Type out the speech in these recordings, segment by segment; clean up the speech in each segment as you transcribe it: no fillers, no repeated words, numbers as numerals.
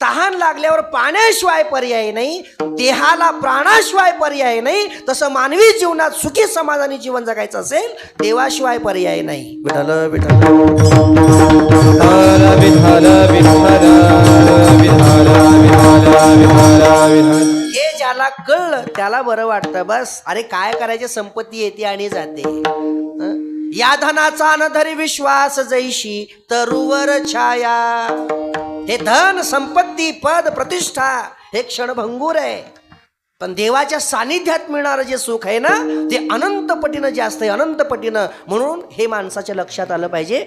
तहान लागल्यावर पाण्याशिवाय पर्याय नाही, देहाला प्राणाशिवाय पर्याय नाही, तसं मानवी जीवनात सुखी समाधानी जीवन जगायचं असेल देवाशिवाय पर्याय नाही. विठ्ठल विठ्ठल हे ज्याला कळलं त्याला बरं वाटतं. बस अरे काय करायचे, संपत्ती येते आणि जाते. या धनाचा न धरी विश्वास जैशी तरुवर छाया. हे धन संपत्ती पद प्रतिष्ठा हे क्षणभंगूर आहे, पण देवाच्या सानिध्यात मिळणारं जे सुख आहे ना ते अनंत पटीनं जास्त आहे, अनंत पटीनं. म्हणून हे माणसाच्या लक्षात आलं पाहिजे.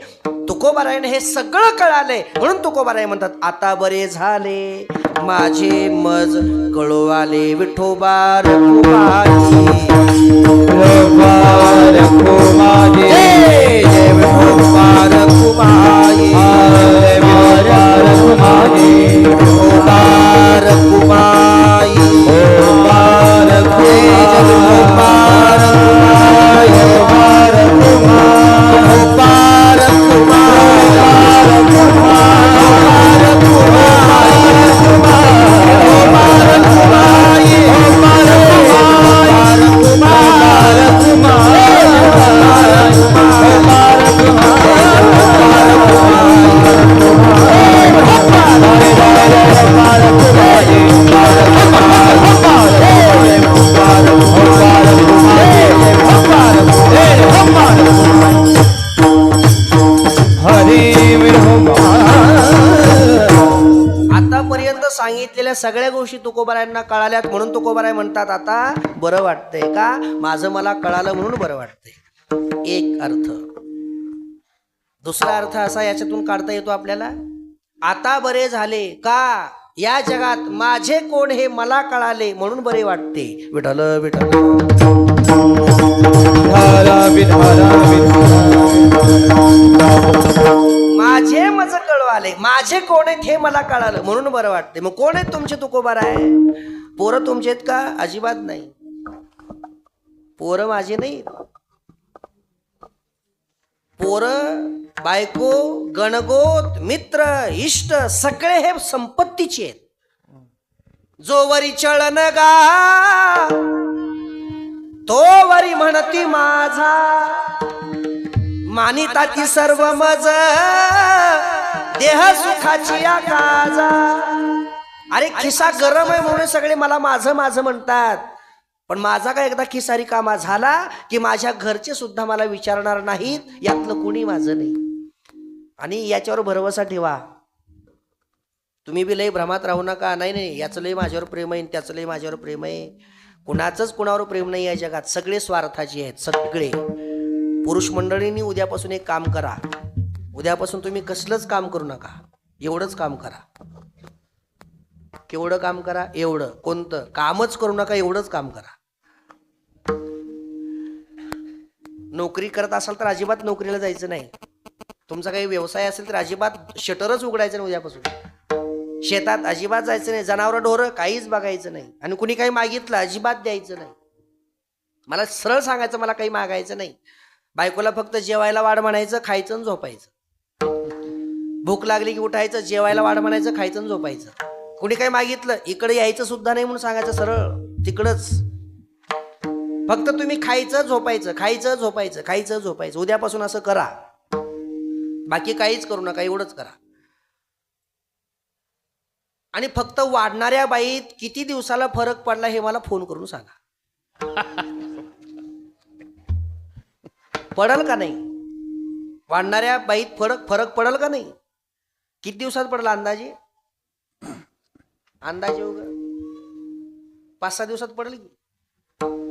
तुकोबारायने हे सगळं कळाले म्हणून तुकोबाराय म्हणतात आता बरे झाले माझे मज कळू आले विठोबा रखुमाई. विठोबा रखुमाई जय विठोबा रखुमाई विठोबा रखुमाई सांगितलेल्या सगळ्या गोष्टी तुकोबारायांना कळाल्यात म्हणून तुकोबाराय म्हणतात आता बरं वाटतंय का, माझं मला कळालं म्हणून बरं वाटतंय. एक अर्थ. दुसरा अर्थ असा याच्यातून काढता येतो आपल्याला, आता बरे झाले का, या जगात माझे कोण हे मला कळाले म्हणून बरे वाटते. विठ्ठल विठ्ठल माझे मज कळवाले, माझे कोण आहेत हे मला कळालं म्हणून बरं वाटते. मग कोण आहेत तुमचे तुकोबाराय? पोरं तुमचे आहेत का? अजिबात नाही. पोरं माझे नाही. पोरं बायको गणगोत मित्र इष्ट सगळे हे संपत्तीचे आहेत. जो वरी चळन गा तो वरी म्हणती माझा, मानिता ती सर्व मज देह सुखाची काजा. अरे खिसा गरम आहे म्हणून सगळे मला माझं माझं म्हणतात, पण माझा काय एकदा खिसा रिकामा झाला की माझ्या घरचे सुद्धा मला विचारणार नाहीत, यातलं कुणी माझं नाही. आणि याच्यावर भरवसा ठेवा. तुम्ही बी लय भ्रमात राहू नका. नाही नाही याचं लय माझ्यावर प्रेम आहे, त्याचं लय माझ्यावर प्रेम आहे. कुणाचंच कुणावर प्रेम नाही या जगात. सगळे स्वार्थाचे आहेत सगळे. पुरुष मंडळींनी उद्यापासून एक काम करा. उद्यापासून तुम्ही कसलंच काम करू नका, एवढंच काम करा. केवढं काम करा? एवढं. कोणतं कामच करू नका, एवढंच काम करा. नोकरी करत असाल तर अजिबात नोकरीला जायचं नाही. तुमचा काही व्यवसाय असेल तर अजिबात शटरच उघडायचं नाही उद्यापासून. शेतात अजिबात जायचं नाही. जनावरं ढोरं काहीच बघायचं नाही. आणि कुणी काही मागितलं अजिबात द्यायचं नाही. मला सरळ सांगायचं, मला काही मागायचं नाही. बायकोला फक्त जेवायला वाढ म्हणायचं, खायचं आणि झोपायचं. भूक लागली की उठायचं, जेवायला वाढ म्हणायचं, खायचं आणि झोपायचं. कुणी काही मागितलं इकडे यायचं सुद्धा नाही म्हणून सांगायचं सरळ तिकडच. फक्त तुम्ही खायचं झोपायचं, खायचं झोपायचं, खायचं झोपायचं. उद्यापासून असं करा. बाकी काहीच करू नका, एवढंच करा. आणि फक्त वाढणाऱ्या बाईत किती दिवसाला फरक पडला हे मला फोन करून सांगा. पडल का नाही? वाढणाऱ्या बाईत फरक पडल का नाही? किती दिवसात पडला अंदाजे? अंदाजे वगैरे 5-6 दिवसात पडेल की?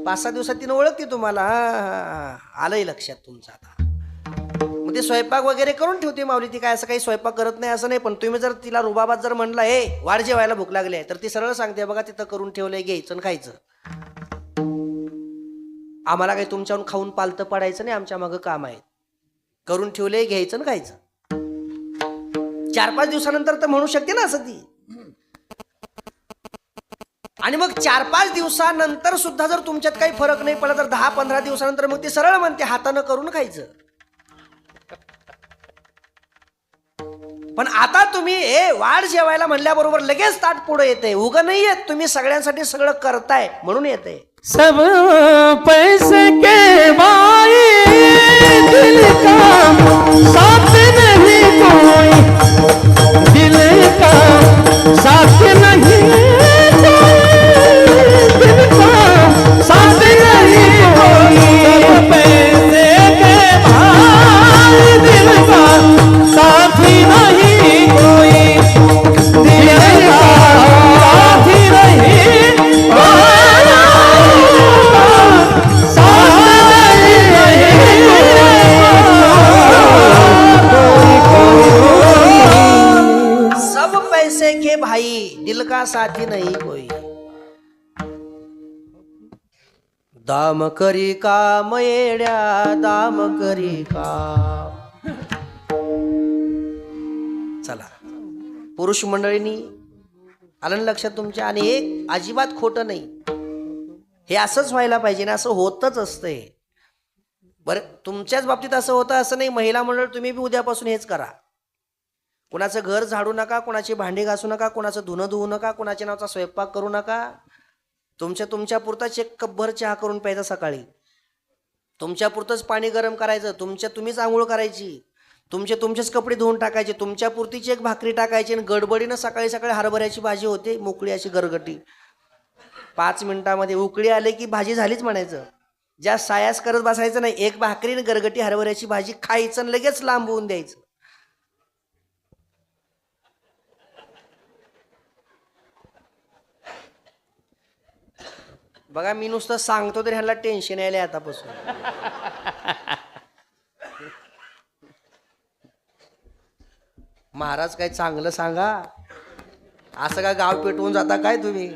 5-6 दिवसात तिनं ओळखते तुम्हाला. आलंय लक्षात तुमचं आता. मग ते स्वयंपाक वगैरे करून ठेवते माऊली. ती काय असं काही स्वयंपाक करत नाही असं नाही, पण तुम्ही जर तिला रुबाबात जर म्हणला हे वाढ जेवायला भूक लागली आहे, तर ती सरळ सांगते बघा तिथं करून ठेवलंय, घ्यायचं आणि खायचं. आम्हाला काही तुमच्याहून खाऊन पालतं पडायचं नाही, आमच्या मागं काम आहे. करून ठेवलंय, घ्यायचं आणि खायचं. 4-5 दिवसानंतर तर म्हणू शकते ना असं ती. आणि मग 4-5 दिवसानंतर सुद्धा जर तुमच्यात काही फरक नाही पडला तर 10-15 दिवसानंतर मग ती सरळ म्हणते हातानं करून खायचं. पण आता तुम्ही वाढ जेवायला म्हणल्याबरोबर लगेच ताट पुढे येते. उगं नाही येत, तुम्ही सगळ्यांसाठी सगळं करताय म्हणून येते. सब पैसे के भाई दिल का साथ नहीं कोई, दिल का साथ नहीं कोई, दिल का साथ नहीं कोई। पैसे के भाई दिल का साथ नहीं कोई, दिल का साथ नहीं कोई। सब पैसे के भाई दिल का साथी नहीं कोई, दाम करी काम येड्या दाम करी काम. चला पुरुष मंडळींनी आलं ना लक्षात तुमच्या. आणि एक अजिबात खोटं नाही, हे असंच व्हायला पाहिजे ना, असं होतच असतंय. बरं तुमच्याच बाबतीत असं होतं असं नाही. महिला मंडळ तुम्ही बी उद्यापासून हेच करा. कुणाचं घर झाडू नका, कुणाची भांडी घासू नका, कुणाचं धुणं धुवू नका, कुणाच्या नावाचा स्वयंपाक करू नका. तुमच्या पुरताच एक कपभर चहा करून प्यायचा सकाळी, तुमच्या पुरतंच पाणी गरम करायचं, तुम्हीच आंघोळ करायची, तुमचेच कपडे धुवून टाकायचे, तुमच्या पुरतीची एक भाकरी टाकायची. आणि गडबडीनं सकाळी सकाळी हरभऱ्याची भाजी होते मोकळी अशी गरगटी, 5 मिनिटामध्ये उकळी आले की भाजी झालीच म्हणायचं. ज्या सायास करत बसायचं नाही, एक भाकरी आणि गरगटी हरभऱ्याची भाजी खायचं आणि लगेच लांबवून द्यायचं. बघा मी नुसतं सांगतो तर ह्याला टेन्शन यायलंय आतापासून. महाराज काय चांगलं सांगा, असं का गाव पेटवून जाता काय तुम्ही.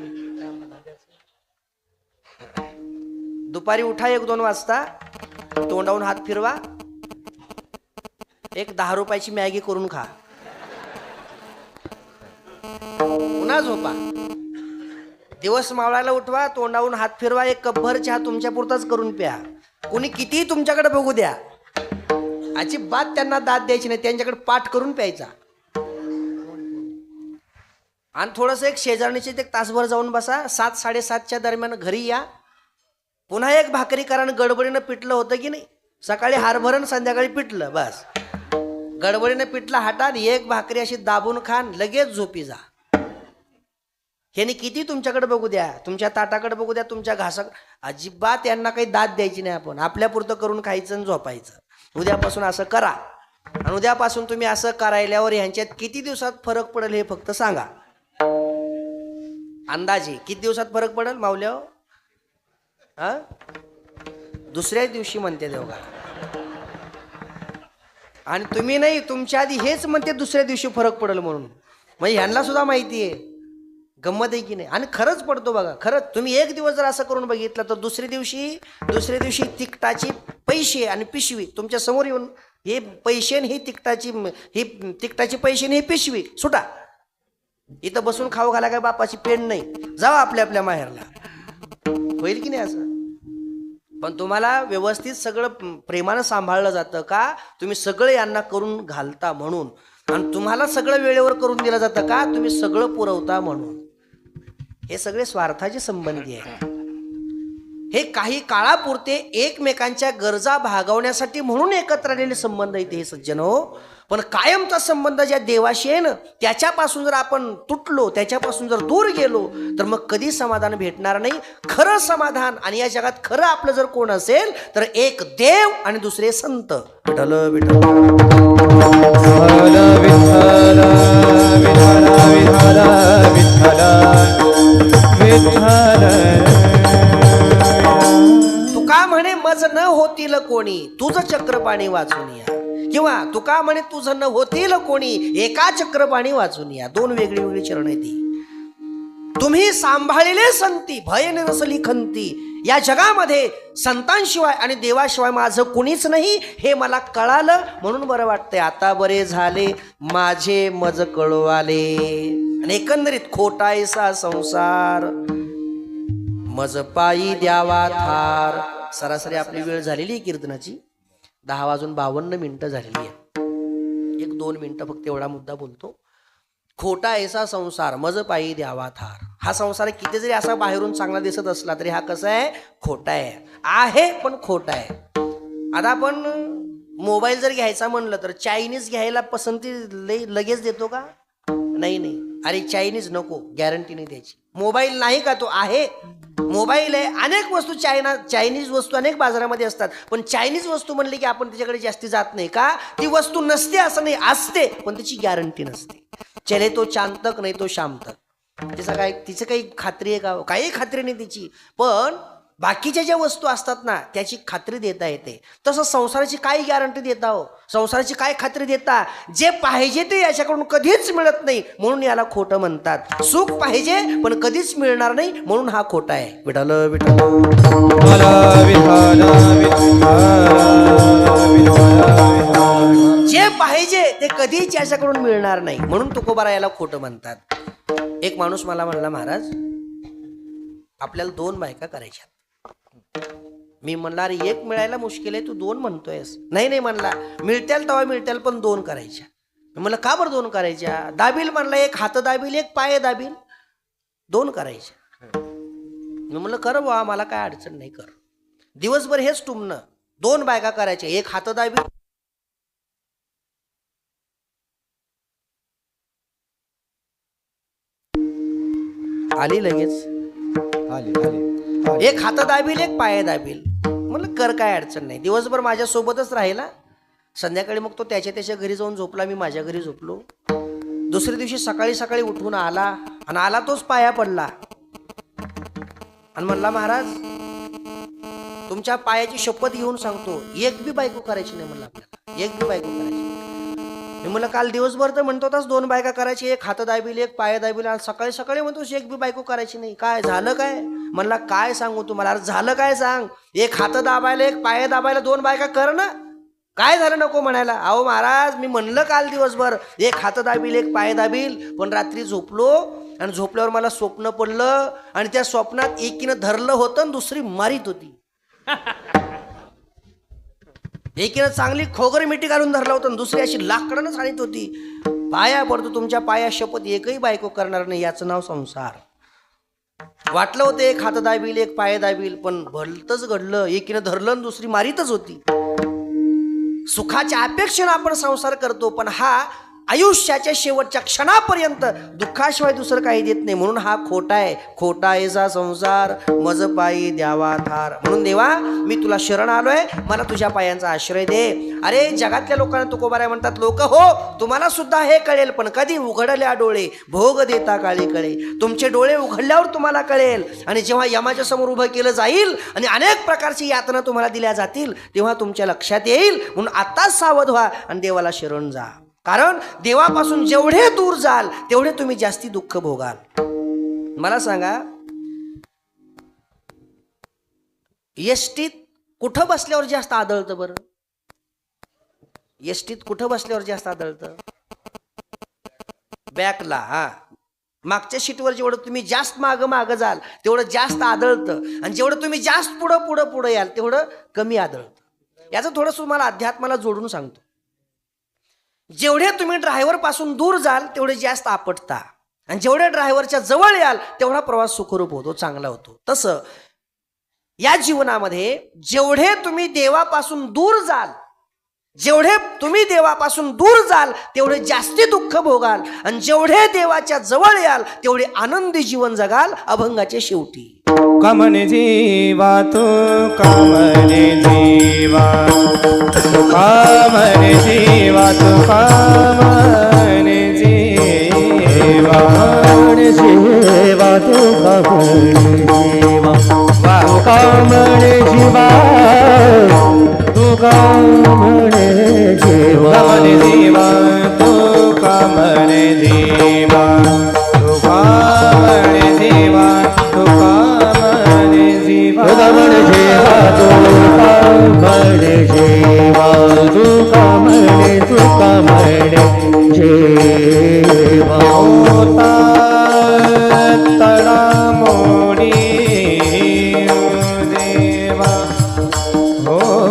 दुपारी उठा 1-2 वाजता, तोंडावून हात फिरवा, एक 10 रुपयाची मॅगी करून खा, पुन्हा झोपा. दिवस मावळायला उठवा, तोंडावून हात फिरवा, एक कपभर चहा तुमच्या पुरताच करून प्या. कोणी कितीही तुमच्याकडे बघू द्या, अजिबात त्यांना दाद द्यायची नाही, त्यांच्याकडे पाठ करून प्यायचा. आणि थोडंसं एक शेजारणीचे एक तासभर जाऊन बसा, 7-7:30च्या दरम्यान घरी या, पुन्हा एक भाकरी करा. गडबडीनं पिठलं होतं की नाही, सकाळी हरभरण संध्याकाळी पिठलं, बस गडबडीनं पिठलं हातात, एक भाकरी अशी दाबून खान, लगेच झोपी जा. ह्याने किती तुमच्याकडे बघू द्या, तुमच्या ताटाकडे बघू द्या, तुमच्या घासा, अजिबात यांना काही दाद द्यायची नाही. आपण आपल्या पुरतं करून खायचं आणि झोपायचं. उद्यापासून असं करा. आणि उद्यापासून तुम्ही असं करायल्यावर ह्यांच्यात किती दिवसात फरक पडेल हे फक्त सांगा. अंदाजे किती दिवसात फरक पडेल माऊल्या? दुसऱ्या दिवशी म्हणते देवगा. आणि तुम्ही नाही, तुमच्या आधी हेच म्हणते दुसऱ्या दिवशी फरक पडेल म्हणून. म्हणजे ह्यांना सुद्धा माहिती आहे. गंमत आहे की नाही? आणि खरंच पडतो बघा. खरंच तुम्ही एक दिवस जर असं करून बघितलं तर दुसऱ्या दिवशी तिकटाची पैसे आणि पिशवी तुमच्या समोर येऊन, हे पैसे ही तिकटाची पैसे ही पिशवी सुटा. इथं बसून खाऊ घाला काय बापाची पेन नाही, जावा आपल्या माहेरला. होईल की नाही असं? पण तुम्हाला व्यवस्थित सगळं प्रेमानं सांभाळलं जातं का? तुम्ही सगळं यांना करून घालता म्हणून. आणि तुम्हाला सगळं वेळेवर करून दिलं जातं का? तुम्ही सगळं पुरवता म्हणून. हे सगळे स्वार्थाचे संबंधी आहे. हे काही काळापुरते एकमेकांच्या गरजा भागवण्यासाठी म्हणून एकत्र आलेले संबंध आहेत हे सज्जन हो. पण कायमचा संबंध ज्या देवाशी आहे ना, त्याच्यापासून जर आपण तुटलो, त्याच्यापासून जर दूर गेलो तर मग कधी समाधान भेटणार नाही. खरं समाधान आणि या जगात खरं आपलं जर कोण असेल तर एक देव आणि दुसरे संत. विठ्ठल विठ्ठल तुका म्हणे मज न होतील कोणी, तुझं चक्रपाणी वाचून या. किंवा तुका म्हणे तुझं न होतील कोणी, एका चक्रपाणी वाचून या. 2 वेगळी वेगळी चरण आहे ती. तुम्ही सांभाळलेले संती भय नसली खंती. या जगामध्ये संतांशिवाय आणि देवाशिवाय माझं कुणीच नाही हे मला कळालं म्हणून बरं वाटतंय. आता बरे झाले माझे मज कळवाले. आणि एकंदरीत खोटायसा संसार मज पायी द्यावा थार. सरासरी आपली वेळ झालेली कीर्तनाची 10:52 झालेली आहे. एक 2 मिनिटं फक्त एवढा मुद्दा बोलतो. खोटा ऐसा संसार मज पायी द्यावा थार. हा संसार किती जरी असा बाहेरून चांगला दिसत असला तरी हा कसा आहे, खोटा आहे पण खोटा आहे. आता आपण मोबाईल जर घ्यायचा म्हणलं तर चायनीज घ्यायला पसंती लगेच देतो का? नाही. अरे चायनीज नको, गॅरंटी नाही द्यायची. मोबाईल नाही का, तो आहे, मोबाईल आहे. अनेक वस्तू चायनीज वस्तू अनेक बाजारामध्ये असतात, पण चायनीज वस्तू म्हणली की आपण त्याच्याकडे जास्ती जात नाही का? ती वस्तू नसते असं नाही, असते, पण त्याची गॅरंटी नसते. चले तो चांद तक नाही तो शाम तक. तिचं काही खात्री आहे का? काही खात्री नाही तिची. पण बाकीच्या ज्या वस्तू असतात ना त्याची खात्री देता येते. तसं संसाराची काय गॅरंटी देता हो? संसाराची काय खात्री देता? जे पाहिजे ते याच्याकडून कधीच मिळत नाही, म्हणून याला खोटं म्हणतात. सुख पाहिजे पण कधीच मिळणार नाही, म्हणून हा खोटा आहे. विठ्ठल विठ्ठल जे पाहिजे ते कधीच याच्याकडून मिळणार नाही, म्हणून तुकोबारा याला खोटं म्हणतात. एक माणूस मला म्हणला, महाराज आपल्याला 2 बायका करायच्या. मी म्हणला, अरे एक मिळायला मुश्किल आहे, तू 2 म्हणतोयस. नाही म्हणला, मिळतील तेव्हा मिळतील, पण 2 करायच्या. म्हणलं का बरं 2 करायच्या? दाबील म्हणला, एक हात दाबील एक पाय दाबील, 2 करायच्या. मी म्हणलं कर बा, मला काय अडचण नाही, कर. दिवसभर हेच टुमणं, 2 बायका करायच्या, एक हात दाबील आली लगेच, एक हात दाबील एक पाय दाबील. म्हणलं कर, काय अडचण नाही. दिवसभर माझ्या सोबतच राहिला. संध्याकाळी मग तो त्याच्या घरी जाऊन झोपला, मी माझ्या घरी झोपलो. दुसऱ्या दिवशी सकाळी उठून आला आणि आला तोच पाया पडला आणि म्हणला, महाराज तुमच्या पायाची शपथ घेऊन सांगतो, एक बी बायको करायची नाही. म्हणलं आपल्याला एक बी बायको करायची. मी म्हणलं काल दिवसभर तर म्हणतो होतास 2 बायका करायची, एक हात दाबील एक पाय दाबील, आणि सकाळी म्हणतोस एक बी बायको करायची नाही. काय झालं काय? म्हणला काय सांगू तुम्हाला? अरे झालं काय सांग? एक हात दाबायला एक पाय दाबायला 2 बायका कर ना. काय झालं नको म्हणायला? अहो महाराज मी म्हणलं काल दिवसभर एक हात दाबील एक पाय दाबील, पण रात्री झोपलो आणि झोपल्यावर मला स्वप्न पडलं आणि त्या स्वप्नात एकीनं धरलं होतं आणि दुसरी मारीत होती. एकीनं चांगली खोगर मिठी घालून धरला होता आणि दुसरी अशी लाकडानं सांगित होती. पाया पडतो तुमच्या पाया शपथ, एकही बायको करणार नाही, याचं नाव संसार. वाटलं होतं एक हात दाबील एक पाय दाबील, पण भलतच घडलं, एकीनं धरलं आणि दुसरी मारीतच होती. सुखाच्या अपेक्षेनं आपण संसार करतो, पण हा आयुष्याच्या शेवटच्या क्षणापर्यंत दुःखाशिवाय दुसरं काही देत नाही, म्हणून हा खोटा आहे. खोटा ऐसा संसार मज पायी द्यावा थार. म्हणून देवा मी तुला शरण आलोय, मला तुझ्या पायांचा आश्रय दे. अरे जगातल्या लोकांना तुकोबाराय म्हणतात, लोक हो तुम्हाला सुद्धा हे कळेल, पण कधी उघडल्या डोळे भोग देता काळी कळे. तुमचे डोळे उघडल्यावर तुम्हाला कळेल, आणि जेव्हा यमाच्या समोर उभं केलं जाईल आणि अनेक प्रकारची यातना तुम्हाला दिल्या जातील, तेव्हा तुमच्या लक्षात येईल. म्हणून आताच सावध व्हा आणि देवाला शरण जा. कारण देवापासून जेवढे दूर जाल तेवढे तुम्ही जास्ती दुःख भोगाल. मला सांगा, एसटीत कुठं बसल्यावर जास्त आदळतं बरं? एसटीत कुठं बसल्यावर जास्त आदळतं? बॅकला. हा, मागच्या सीटवर जेवढं तुम्ही जास्त मागं जाल तेवढं जास्त आदळतं, आणि जेवढं तुम्ही जास्त पुढं याल तेवढं कमी आदळतं. याचं थोडंसं तुम्हाला अध्यात्माला जोडून सांगतो. जेवढे तुम्ही ड्रायव्हर पासून दूर जाल तेवढे जास्त आपटता, आणि जेवढे ड्रायव्हरच्या जवळ याल तेवढा प्रवास सुखरूप होतो, चांगला होतो. तसं या जीवनामध्ये जेवढे तुम्ही देवापासून दूर जाल, जेवढे तुम्ही देवापासून दूर जाल तेवढे जास्ती दुःख भोगाल, आणि जेवढे देवाच्या जवळ याल तेवढे आनंदी जीवन जगाल अभंगाचे शेवटी. कामने जीवा तू कामने जीवा, कामने जीवा तू कामने जीवा, कामने जीवा तू कामने जीवा, कामने जीवा तू कामने जीवा, कामने जीवा तू कामने जीवा, तू कामने जीवा तू कामने जीवा, कामने जीवा तू कामने जीवा, तू कामने जीवा. होता तडा मोडी देवा, होता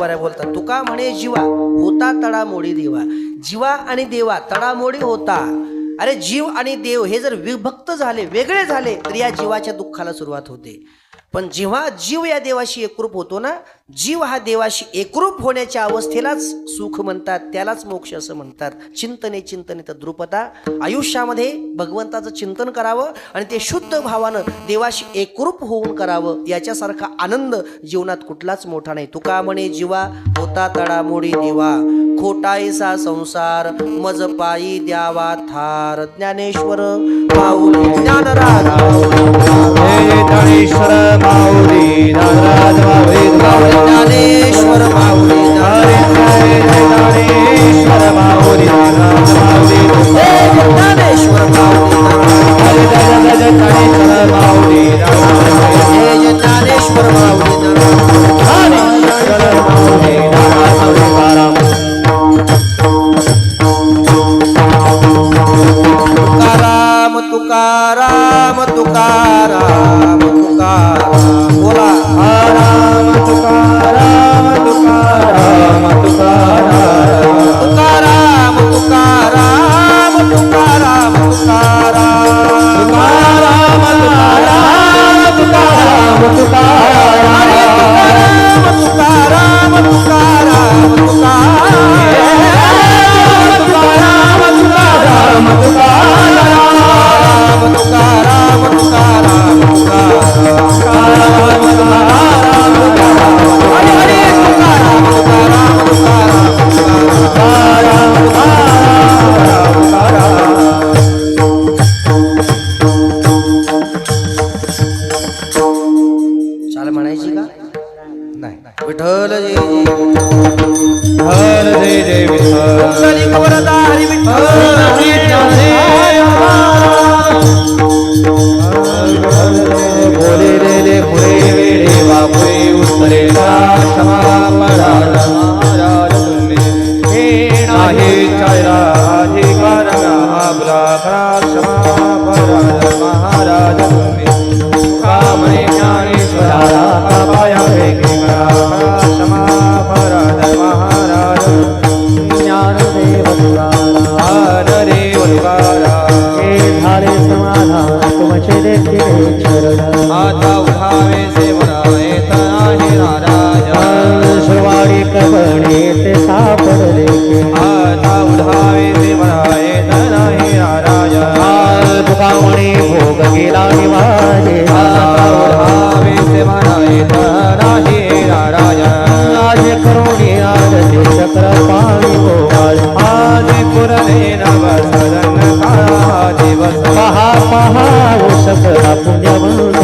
बरोबर आहे बोलतात. तुका म्हणे जीवा होता तडामोडी देवा. जीवा आणि देवा तडामोडी होता. अरे जीव आणि देव हे जर विभक्त झाले, वेगळे झाले, तर या जीवाच्या दुःखाला सुरुवात होते. पण जेव्हा जीव या देवाशी एकरूप होतो ना, जीव हा देवाशी एकरूप होण्याच्या अवस्थेलाच सुख म्हणतात, त्यालाच मोक्ष असं म्हणतात. चिंतने चिंतने तर द्रुपदा. आयुष्यामध्ये भगवंताचं चिंतन करावं आणि ते शुद्ध भावानं देवाशी एकरूप होऊन करावं. याच्यासारखा आनंद जीवनात कुठलाच मोठा नाही. तुका म्हणे जीवा होता तडामोडी देवा. खोटाईसा संसार मज पायी द्यावा थार. ज्ञानेश्वर माऊली ज्ञानराज ज्ञानेश्वर माऊली ज्ञानराज माऊली ज्ञानेश्वर माऊली ज्ञानेश्वर माऊली ज्ञानेश्वर माऊली ज्ञानेश्वर माऊली ज्ञानेश्वर माऊली तुकाराम तुकाराम तुकाराम तुकाराम बोला राम तुकाराम तुकाराम तुकाराम तुकाराम तुकाराम तुकाराम तुकाराम तुकाराम तुकाराम तुकाराम तुकाराम तुकाराम चाल म्हणायची का नाही विठ्ठल जय जय जय विठ्ठल जय गोरदा हरी विठ्ठल बोले रे पुरे वेळे बापुरे उत्तरेला क्षमा पराज महाराज तुम्ही हे नाही चायरा अधिकार आपला क्षमा पराज महाराज तुम्ही कामने ज्ञानेश्वरा पाया क्षमा पराज महाराज ज्ञानदेव ज्ञानदेव हे झाले समाधान तुमचे देखील चरण आता उठावे सेवनाय तनाही राजा शिवाडी कबणे ते सापडले आता उठावे सेवनाय तनाही राजा तुकामणी भोग गेला निवाजे आता उठावे सेवनाय तनाही राजा आज करुणी आरती चक्र पाणी भोगाल आज पुरणे नव सदन काळा दिवस पहा पहा सकला पुण्यवंत